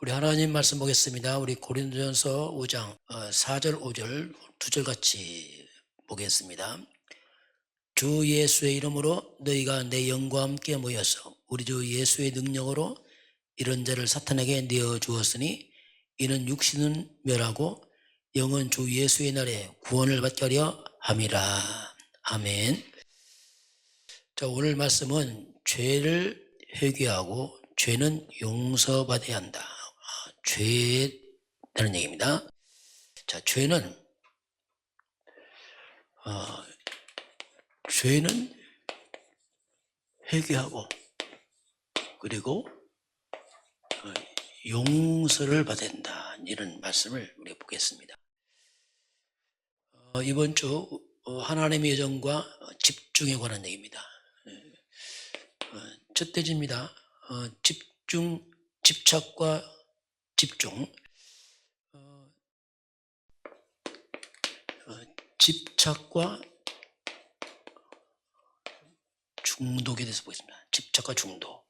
우리 하나님 말씀 보겠습니다. 우리 고린도전서 5장 4절 5절 두 절 같이 보겠습니다. 주 예수의 이름으로 너희가 내 영과 함께 모여서 우리 주 예수의 능력으로 이런 자를 사탄에게 내어 주었으니 이는 육신은 멸하고 영은 주 예수의 날에 구원을 받게 하려 함이라. 아멘. 자, 오늘 말씀은 죄를 회개하고 죄는 용서받아야 한다. 죄라는 얘기입니다. 자, 죄는 회개하고 그리고 용서를 받아야 한다. 이런 말씀을 우리가 보겠습니다. 이번 주 하나님의 여정과 집중에 관한 얘기입니다. 첫 대지입니다. 집착과 집중. 집착과 중독에 대해서 보겠습니다. 집착과 중독.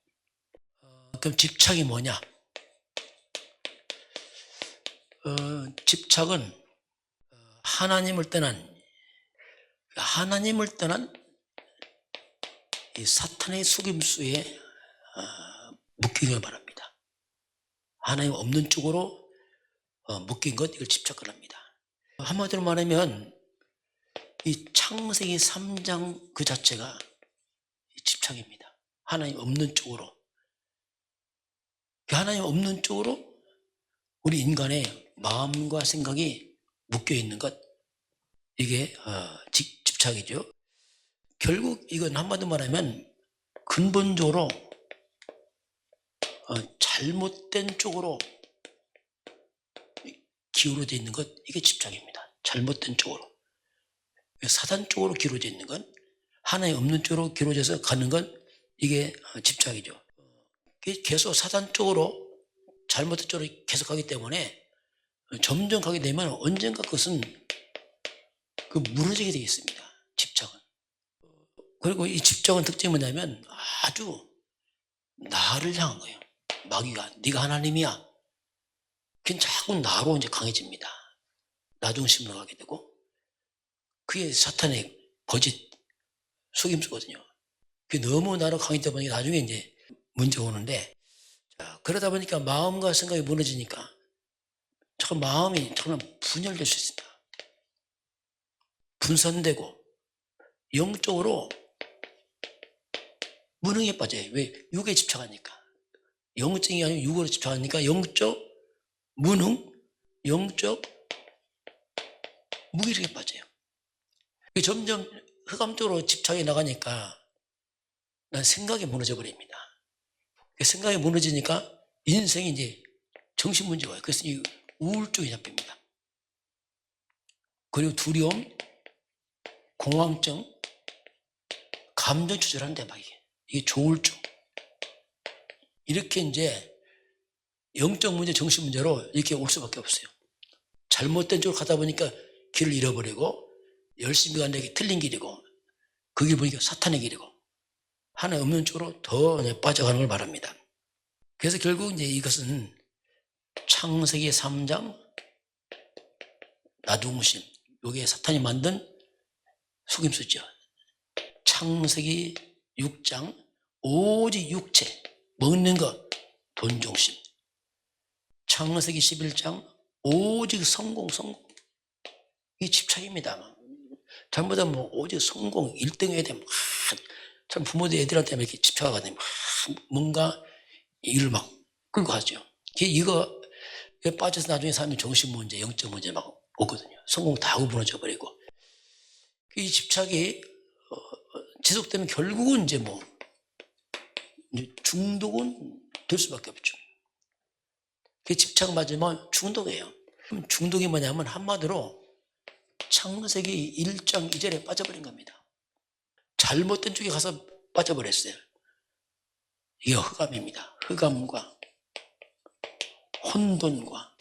그럼 집착이 뭐냐? 집착은 하나님을 떠난 이 사탄의 속임수에 묶이길 바랍니다. 하나님 없는 쪽으로 묶인 것, 이걸 집착을 합니다. 한마디로 말하면 이 창세기 3장 그 자체가 집착입니다. 하나님 없는 쪽으로. 하나님 없는 쪽으로 우리 인간의 마음과 생각이 묶여있는 것, 이게 집착이죠. 결국 이건 한마디로 말하면 근본적으로 잘못된 쪽으로 기울어져 있는 것, 이게 집착입니다. 잘못된 쪽으로. 사단 쪽으로 기울어져 있는 건, 하나님 없는 쪽으로 기울어져서 가는 건 이게 집착이죠. 계속 사단 쪽으로, 잘못된 쪽으로 계속 가기 때문에 점점 가게 되면 언젠가 그것은 무너지게 되어 있습니다. 집착은. 그리고 이 집착은 특징이 뭐냐면 아주 나를 향한 거예요. 마귀가 네가 하나님이야. 그게 자꾸 나로 이제 강해집니다. 나 중심으로 가게 되고, 그게 사탄의 거짓 속임수거든요. 그게 너무 나로 강해지다 보니까 나중에 이제 문제가 오는데, 자, 그러다 보니까 마음과 생각이 무너지니까 참 마음이 정말 분열될 수 있습니다. 분산되고 영적으로 무능에 빠져요. 왜? 육에 집착하니까. 영적이 아니고 육으로 집착하니까 영적 무능, 영적 무기력에 빠져요. 점점 흑암적으로 집착이 나가니까 난 생각이 무너져 버립니다. 생각이 무너지니까 인생이 이제 정신 문제가 와요. 그래서 이 우울증이 잡힙니다. 그리고 두려움, 공황증, 감정 조절한데 막 이게 조울증. 이렇게 이제 영적 문제, 정신 문제로 이렇게 올 수밖에 없어요. 잘못된 쪽으로 가다 보니까 길을 잃어버리고, 열심히 가는 게 틀린 길이고, 그 길 보니까 사탄의 길이고, 하나님 없는 쪽으로 더 빠져가는 걸 말합니다. 그래서 결국 이제 이것은 창세기 3장 나중심, 이게 사탄이 만든 속임수죠. 창세기 6장 오직 육체, 먹는 것, 돈 중심. 창세기 11장 오직 성공. 이게 집착입니다. 잘못하면 오직 성공, 1등 해야 되면 참 부모들 애들한테 이렇게 집착하거든요. 뭔가 일을 막 끌고 가죠. 이거에 빠져서 나중에 사람이 정신 문제, 영적 문제 막 오거든요. 성공 다 하고 무너져 버리고. 이 집착이 지속되면 결국은 이제 중독은 될 수밖에 없죠. 그 집착 맞으면 중독이에요. 그럼 중독이 뭐냐면 한마디로 창세기 1장 2절에 빠져버린 겁니다. 잘못된 쪽에 가서 빠져버렸어요. 이게 흑암입니다. 흑암과 혼돈과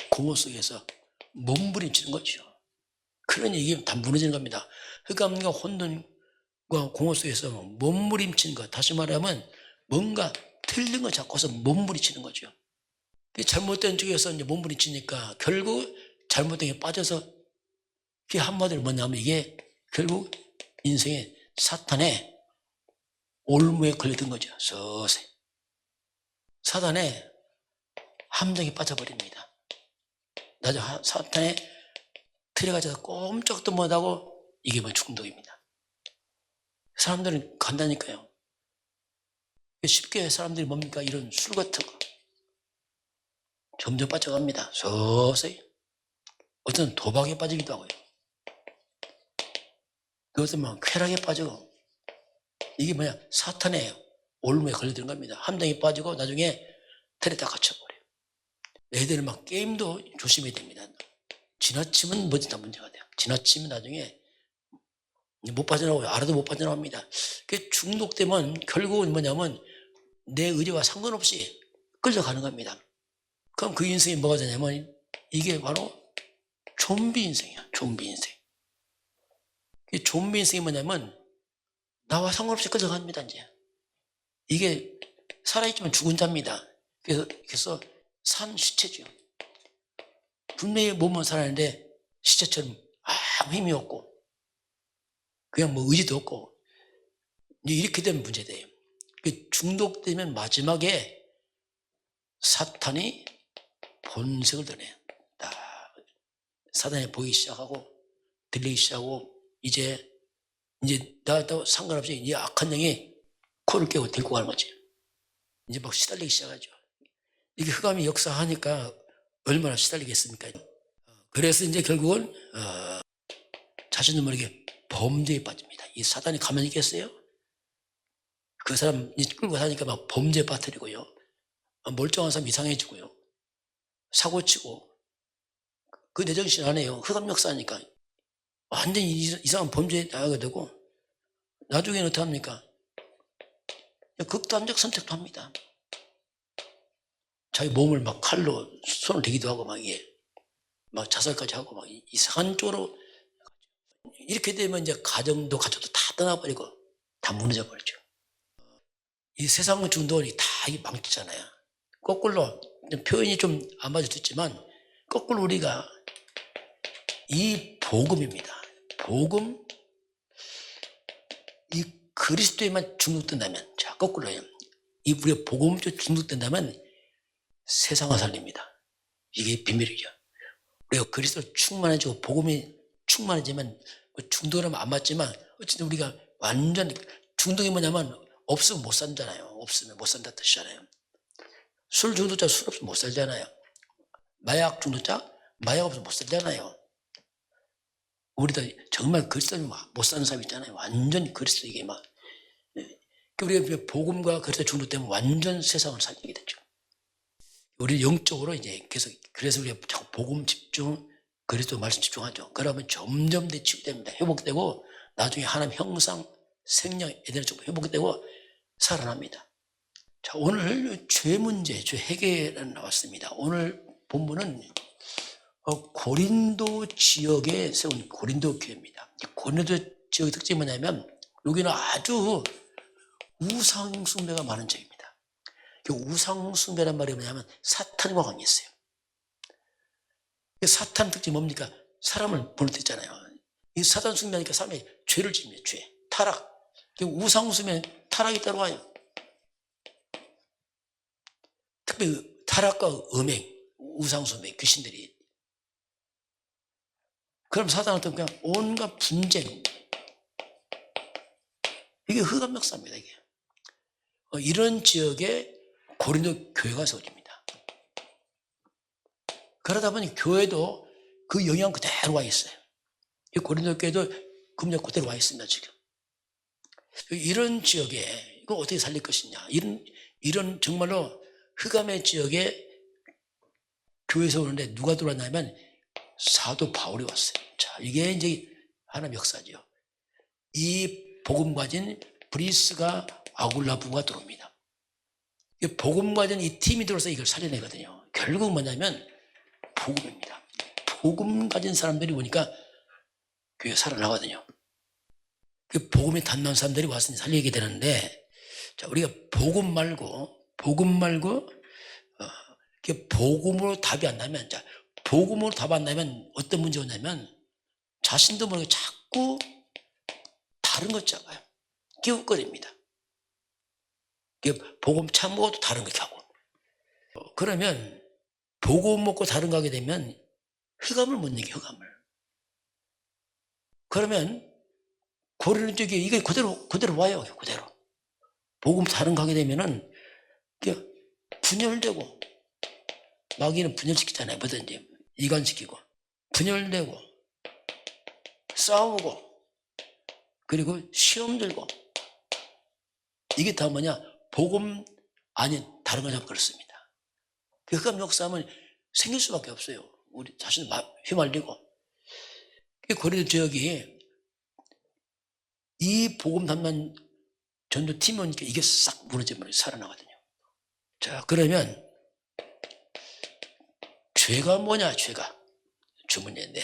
공허 속에서 몸부림치는 거죠. 그런 얘기면 다 무너지는 겁니다. 흑암과 혼돈과 공허 속에서 몸부림치는 것, 다시 말하면 뭔가 틀린 거 잡고서 몸부림치는 거죠. 잘못된 쪽에서 이제 몸부림치니까 결국 잘못된 게 빠져서, 그게 한마디로 뭐냐면 이게 결국 인생의 사탄의 올무에 걸려든 거죠. 서서히 사탄의 함정에 빠져버립니다. 나중에 사탄의 틀에 갇혀서 꼼짝도 못하고, 이게 뭐 중독입니다. 사람들은 간다니까요. 쉽게 사람들이 뭡니까? 이런 술 같은 거 점점 빠져갑니다. 서서히. 어떤 도박에 빠지기도 하고요. 그것은 막 쾌락에 빠지고, 이게 뭐냐? 사탄의 올무에 걸려드는 겁니다. 함정에 빠지고 나중에 틀에 다 갇혀버려요. 애들은 막 게임도 조심해야 됩니다. 지나치면 뭐지 다 문제가 돼요. 지나치면 나중에 못 빠져나오고, 알아도 못 빠져나옵니다. 그 중독되면 결국은 뭐냐면 내 의지와 상관없이 끌려가는 겁니다. 그럼 그 인생이 뭐가 되냐면 이게 바로 좀비 인생이야. 좀비 인생. 이 좀비 인생이 뭐냐면 나와 상관없이 끌려갑니다. 이제 이게 살아있지만 죽은 자입니다. 그래서 산 시체죠. 분명히 몸은 살아있는데 시체처럼 아무 힘이 없고 그냥 뭐 의지도 없고, 이렇게 되면 문제돼요. 중독되면 마지막에 사탄이 본색을 드러내요. 사탄이 보이기 시작하고 들리기 시작하고, 이제 나도 상관없이 이 악한 영이 코를 깨고 데리고 가는 거지. 이제 막 시달리기 시작하죠. 이게 흑암이 역사하니까 얼마나 시달리겠습니까? 그래서 이제 결국은 자신도 모르게 범죄에 빠집니다. 이 사단이 가만히 있겠어요? 그 사람 끌고 사니까 막 범죄에 빠뜨리고요. 멀쩡한 사람 이상해지고요. 사고치고, 그 내 정신 안 해요. 흑암 역사니까 완전히 이상한 범죄에 나가게 되고, 나중에는 어떻게 합니까? 극단적 선택도 합니다. 자기 몸을 막 칼로 손을 대기도 하고, 막 자살까지 하고, 막 이상한 쪽으로. 이렇게 되면 이제 가정도 가족도 다 떠나버리고 다 무너져 버리죠. 이 세상 중독이 다 이게 망치잖아요. 거꾸로, 표현이 좀 안 맞을 수 있지만 거꾸로 우리가 이 복음입니다. 복음, 이 그리스도에만 중독된다면, 자, 거꾸로요. 이 우리가 복음 쪽에 중독된다면 세상을 살립니다. 이게 비밀이죠. 우리가 그리스도로 충만해지고 복음이 충만해지면, 중독이라면 안 맞지만 어쨌든 우리가 완전, 중독이 뭐냐면 없으면 못 산잖아요. 없으면 못 산다 뜻이잖아요. 술 중독자 술 없으면 못 살잖아요. 마약 중독자 마약 없으면 못 살잖아요. 우리도 정말 그리스도는 못 사는 사람 있잖아요. 완전 그리스도, 이게 막. 우리가 복음과 그리스도 중독되면 완전 세상을 살리게 되죠. 우리 영적으로 이제 계속, 그래서 우리가 자꾸 복음 집중, 그리스도 말씀 집중하죠. 그러면 점점 더 치유됩니다. 회복되고 나중에 하나님 형상, 생명, 에덴처럼 회복되고 살아납니다. 자, 오늘 죄 문제, 죄 해결은 나왔습니다. 오늘 본문은 고린도 지역에 세운 고린도 교회입니다. 고린도 지역의 특징이 뭐냐면 여기는 아주 우상 숭배가 많은 지역입니다. 우상 숭배란 말이 뭐냐면 사탄과 관계있어요. 사탄 특징이 뭡니까? 사람을 보내댔잖아요. 이 사탄 숭배하니까 사람이 죄를 짓습니다. 죄, 타락. 우상 숭배는 타락이 따라와요. 특히 타락과 음행, 우상 숭배, 귀신들이. 그럼 사단은 어떤 그냥 온갖 분쟁, 이게 흑암 역사입니다. 이게 이런 지역에 고린도 교회가 세워집니다. 그러다 보니 교회도 그 영향 그대로 와 있어요. 이 고린도 교회도 그 영향 그대로 와 있습니다. 지금 이런 지역에 이거 어떻게 살릴 것이냐, 이런 정말로 흑암의 지역에 교회 세우는데 누가 들어왔냐면 사도 바울이 왔어요. 자, 이게 이제 하나님 역사죠. 이 복음 가진 브리스가 아굴라 부부가 들어옵니다. 이 복음 가진 이 팀이 들어서 이걸 살려내거든요. 결국 뭐냐면 복음입니다. 복음 가진 사람들이 오니까 교회가 살아나거든요. 그 복음이 닿는 사람들이 와서 살리게 되는데, 자, 우리가 복음 말고 복음 말고 복음으로 답이 안 나면, 자, 복음으로 답 안 나면 어떤 문제가 오냐면 자신도 모르게 자꾸 다른 것 잡아요. 끼웃거립니다. 복음 참 먹어도 다른 거 하고. 그러면 복음 먹고 다른 거 하게 되면 흑암을 못 이겨, 흑암을. 그러면 고리는 쪽에 이게 그대로 와요, 그대로. 복음 다른 거 하게 되면은 분열되고, 마귀는 분열시키잖아요, 뭐든지. 이간시키고, 분열되고, 싸우고, 그리고 시험 들고. 이게 다 뭐냐? 복음 아닌 다른 거 잡고 그렇습니다. 그 흑암 역사하면 생길 수밖에 없어요. 우리 자신 휘말리고. 고린도 지역이 이 복음 담당 전도팀이 오니까 이게 싹 무너지면 살아나거든요. 자, 그러면 죄가 뭐냐? 죄가 주문인데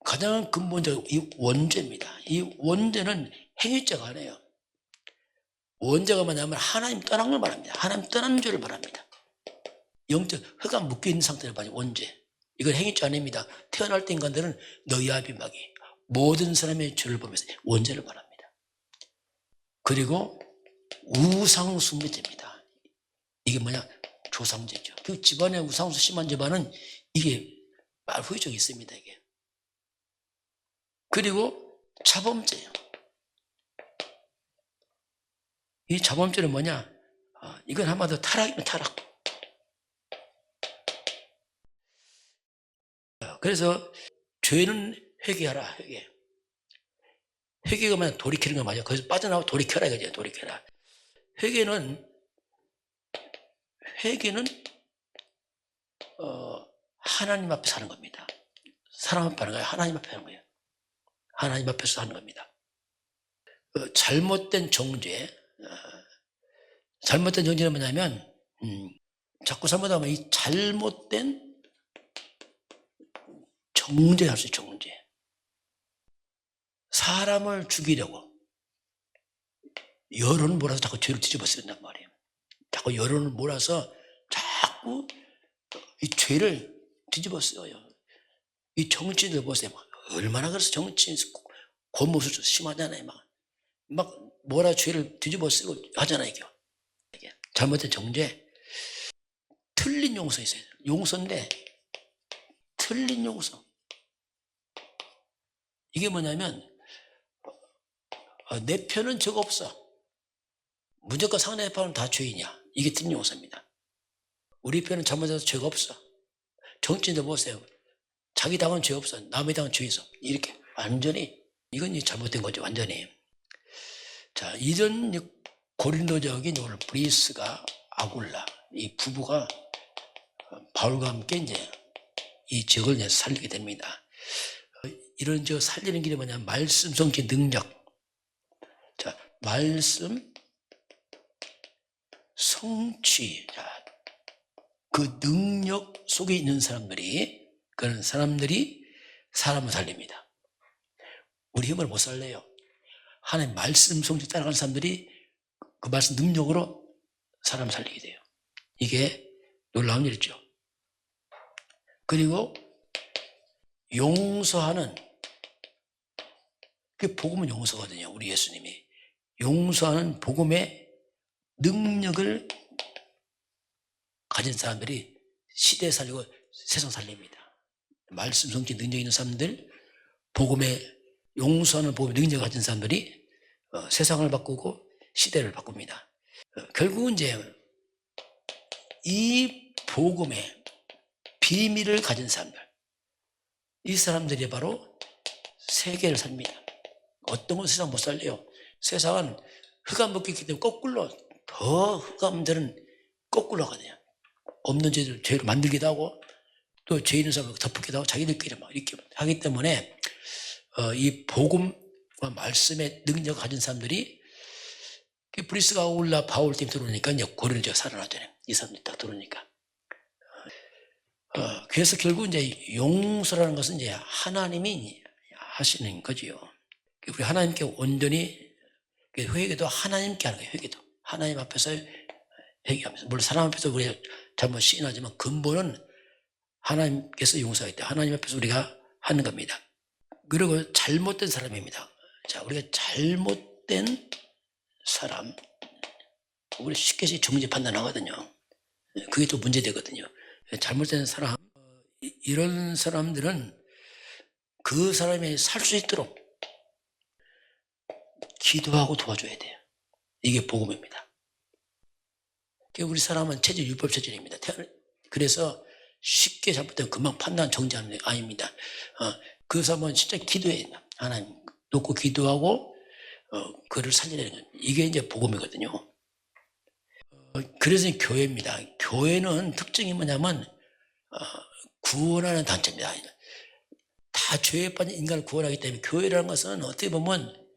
가장 근본적으로 이 원죄입니다. 이 원죄는 행위죄가 아니에요. 원죄가 뭐냐면 하나님 떠난 걸 말합니다. 하나님 떠난 죄를 말합니다. 영적 흑암 묶여있는 상태를 말해요. 원죄. 이건 행위죄 아닙니다. 태어날 때 인간들은 너희와 비마귀 모든 사람의 죄를 보면서 원죄를 말합니다. 그리고 우상 숭배죄입니다. 이게 뭐냐? 조상죄죠. 그 집안에 우상수 심한 집안은 이게 말 후유증이 있습니다. 이게. 그리고 자범죄요. 이 자범죄는 뭐냐? 이건 한마디로 타락이면 타락. 그래서 죄는 회개하라, 회개. 회개가 뭐냐? 돌이키는 거 맞아요. 거기서 빠져나오고 돌이켜라 이거죠. 돌이켜라. 회개는 하나님 앞에 사는 겁니다. 사람 앞에 하는 거예요. 하나님 앞에 하는 거예요. 하나님 앞에서 하는 겁니다. 잘못된 정죄. 잘못된 정죄는 뭐냐면 자꾸 잘못하면 이 잘못된 정죄를 할 수 있어요. 정죄. 사람을 죽이려고 여론을 몰아서 자꾸 죄를 뒤집어 쓰는단 말이에요. 자꾸 여론을 몰아서 자꾸 이 죄를 뒤집어 써요. 이 정치인들 보세요. 얼마나 그래서 정치인 고무수 심하잖아요. 막 뭐라 죄를 뒤집어 쓰고 하잖아요. 이게. 잘못된 정죄. 틀린 용서 있어요. 용서인데 틀린 용서. 이게 뭐냐면 내 편은 적 없어. 무조건 상대편은 다 죄인이야. 이게 틀린 용서입니다. 우리 편은 잘못해서 죄가 없어. 정치인들 보세요. 자기 당은 죄 없어. 남의 당은 죄 있어. 이렇게 완전히 이건 잘못된 거죠. 완전히. 자, 이런 고린도적인 오늘 브리스가 아굴라 이 부부가 바울과 함께 이제 이 지역을 이제 살리게 됩니다. 이런 저 살리는 길이 뭐냐? 말씀 성취 능력. 자, 말씀 성취. 자, 그 능력 속에 있는 사람들이 그런 사람들이 사람을 살립니다. 우리 힘을 못 살려요. 하나님 말씀 성취 따라가는 사람들이 그 말씀 능력으로 사람을 살리게 돼요. 이게 놀라운 일이죠. 그리고 용서하는 그 복음은 용서거든요. 우리 예수님이 용서하는 복음의 능력을 가진 사람들이 시대 살리고 세상 살립니다. 말씀 성취 능력 있는 사람들, 복음의 용서하는 복음의 능력을 가진 사람들이 세상을 바꾸고 시대를 바꿉니다. 결국은 이제 이 복음의 비밀을 가진 사람들, 이 사람들이 바로 세계를 삽니다. 어떤 건 세상 못 살려요. 세상은 흑암 먹기 때문에 거꾸로 더 흑암들은 거꾸로 가거든요. 없는 죄를 만들기도 하고 또 죄 있는 사람을 덮기도 하고 자기들끼리 막 이렇게 하기 때문에 이 복음과 말씀의 능력을 가진 사람들이 브리스가 올라 바울 팀 들어오니까 이제 고린도가 살아나잖아요. 이 사람들이 딱 들어오니까. 그래서 결국 이제 용서라는 것은 이제 하나님이 하시는 거지요. 우리 하나님께 온전히 회개도 하나님께 하는 거예요. 회개도 하나님 앞에서 회개하면서. 물론 사람 앞에서 우리가 잘못 시인하지만 근본은 하나님께서 용서하기 때문에 하나님 앞에서 우리가 하는 겁니다. 그리고 잘못된 사람입니다. 자, 우리가 잘못된 사람, 우리 쉽게 정죄 판단하거든요. 그게 또 문제되거든요. 잘못된 사람, 이런 사람들은 그 사람이 살 수 있도록 기도하고 도와줘야 돼요. 이게 복음입니다. 우리 사람은 체질, 율법 체질입니다. 그래서 쉽게 잘못되면 금방 판단 정지하는 게 아닙니다. 그 사람은 진짜 기도해야 된다. 하나님 놓고 기도하고 그를 살리는 건 이게 이제 복음이거든요. 그래서 교회입니다. 교회는 특징이 뭐냐면 구원하는 단체입니다. 다 죄에 빠진 인간을 구원하기 때문에 교회라는 것은 어떻게 보면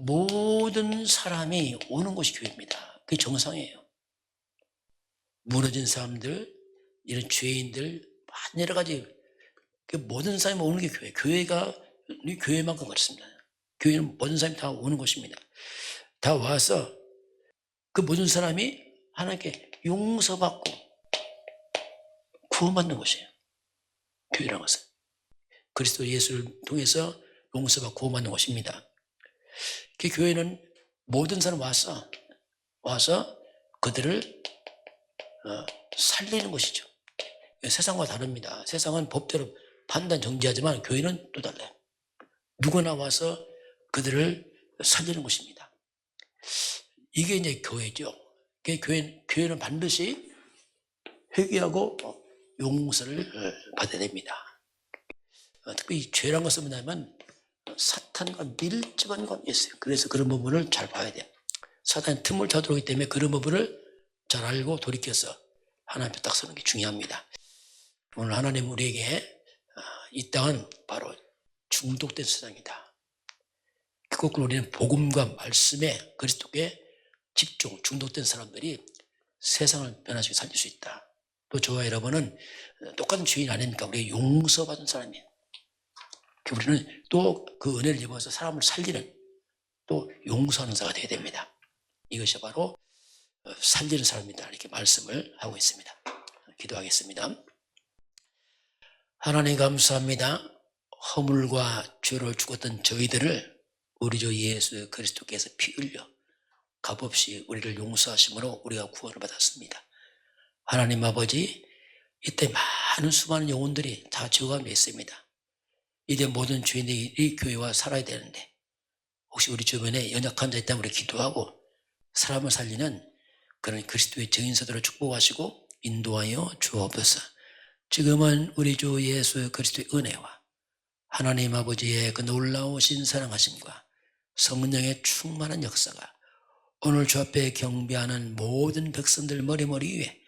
모든 사람이 오는 곳이 교회입니다. 그게 정상이에요. 무너진 사람들, 이런 죄인들, 여러 가지 모든 사람이 오는 게 교회. 교회가 교회만큼 그렇습니다. 교회는 모든 사람이 다 오는 곳입니다. 다 와서 그 모든 사람이 하나님께 용서받고 구원받는 곳이에요. 교회라는 것은 그리스도 예수를 통해서 용서받고 구원받는 곳입니다. 그 교회는 모든 사람 와서 그들을 살리는 것이죠. 세상과 다릅니다. 세상은 법대로 판단 정지하지만 교회는 또 달라요. 누구나 와서 그들을 살리는 것입니다. 이게 이제 교회죠. 교회는 반드시 회개하고 용서를 받아야 됩니다. 특히 죄란 것은 뭐냐면 사탄과 밀접한 관계가 있어요. 그래서 그런 부분을 잘 봐야 돼요. 사탄이 틈을 타 들어오기 때문에 그런 부분을 잘 알고 돌이켜서 하나님 앞에 딱 서는 게 중요합니다. 오늘 하나님 우리에게 이 땅은 바로 중독된 세상이다. 그것을 우리는 복음과 말씀에 그리스도께 집중, 중독된 사람들이 세상을 변화시켜 살릴 수 있다. 또 저와 여러분은 똑같은 죄인 아닙니까? 우리가 용서받은 사람이에요. 우리는 또 그 은혜를 입어서 사람을 살리는, 또 용서하는 자가 되어야 됩니다. 이것이 바로 살리는 사람이다, 이렇게 말씀을 하고 있습니다. 기도하겠습니다. 하나님 감사합니다. 허물과 죄로 죽었던 저희들을 우리 주 예수 그리스도께서 피 흘려 값없이 우리를 용서하심으로 우리가 구원을 받았습니다. 하나님 아버지, 이때 많은 수많은 영혼들이 다 죄 가운데 있습니다. 이제 모든 죄인들이 교회와 살아야 되는데 혹시 우리 주변에 연약한 자 있다면 우리 기도하고 사람을 살리는 그런 그리스도의 증인서들을 축복하시고 인도하여 주옵소서. 지금은 우리 주 예수 그리스도의 은혜와 하나님 아버지의 그 놀라우신 사랑하심과 성령의 충만한 역사가 오늘 주 앞에 경배하는 모든 백성들 머리머리 위에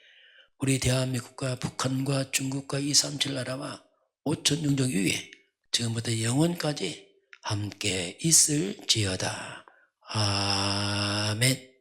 우리 대한민국과 북한과 중국과 237 나라와 5천 영적 위에 지금부터 영원까지 함께 있을지어다. 아멘.